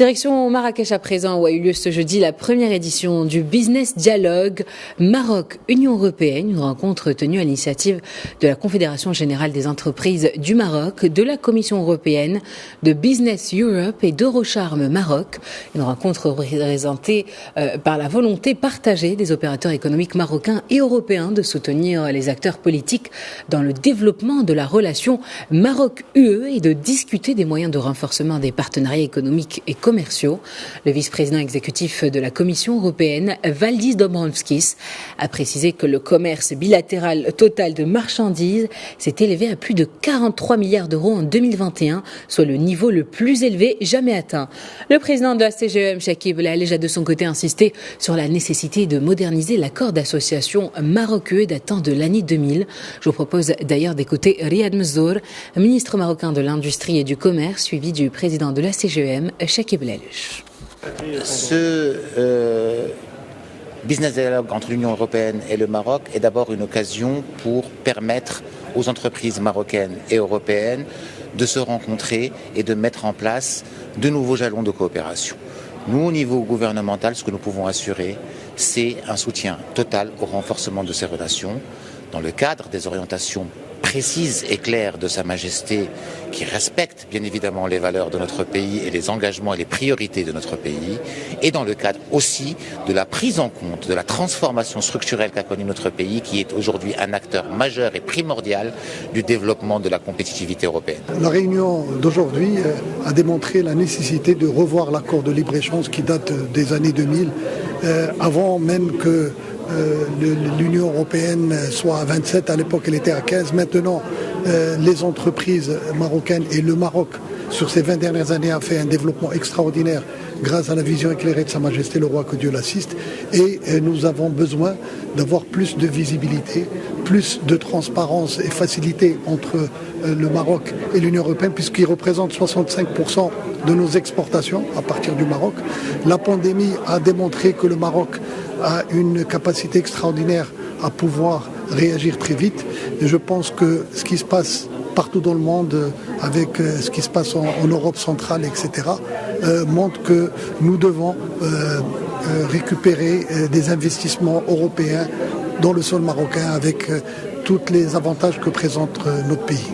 Direction Marrakech à présent, où a eu lieu ce jeudi la première édition du Business Dialogue Maroc-Union Européenne, une rencontre tenue à l'initiative de la Confédération Générale des Entreprises du Maroc, de la Commission Européenne, de Business Europe et d'Eurocharm Maroc. Une rencontre représentée par la volonté partagée des opérateurs économiques marocains et européens de soutenir les acteurs politiques dans le développement de la relation Maroc-UE et de discuter des moyens de renforcement des partenariats économiques et commerciaux. Le vice-président exécutif de la Commission européenne, Valdis Dombrovskis, a précisé que le commerce bilatéral total de marchandises s'est élevé à plus de 43 milliards d'euros en 2021, soit le niveau le plus élevé jamais atteint. Le président de la CGEM, Chakib Belalej, a de son côté insisté sur la nécessité de moderniser l'accord d'association Maroc-UE datant de l'année 2000. Je vous propose d'ailleurs d'écouter Riyad Mezzour, ministre marocain de l'Industrie et du Commerce, suivi du président de la CGEM, Chakib Belalej. Ce business dialogue entre l'Union européenne et le Maroc est d'abord une occasion pour permettre aux entreprises marocaines et européennes de se rencontrer et de mettre en place de nouveaux jalons de coopération. Nous, au niveau gouvernemental, ce que nous pouvons assurer, c'est un soutien total au renforcement de ces relations dans le cadre des orientations précise et claire de Sa Majesté, qui respecte bien évidemment les valeurs de notre pays et les engagements et les priorités de notre pays, et dans le cadre aussi de la prise en compte de la transformation structurelle qu'a connue notre pays, qui est aujourd'hui un acteur majeur et primordial du développement de la compétitivité européenne. La réunion d'aujourd'hui a démontré la nécessité de revoir l'accord de libre-échange qui date des années 2000, avant même que l'Union européenne soit à 27, à l'époque elle était à 15. Maintenant, les entreprises marocaines et le Maroc, sur ces 20 dernières années, a fait un développement extraordinaire grâce à la vision éclairée de Sa Majesté le Roi, que Dieu l'assiste. Et nous avons besoin d'avoir plus de visibilité, plus de transparence et facilité entre le Maroc et l'Union européenne, puisqu'ils représentent 65% de nos exportations à partir du Maroc. La pandémie a démontré que le Maroc a une capacité extraordinaire à pouvoir réagir très vite. Et je pense que ce qui se passe partout dans le monde, avec ce qui se passe en Europe centrale, etc., montre que nous devons récupérer des investissements européens dans le sol marocain avec tous les avantages que présente notre pays.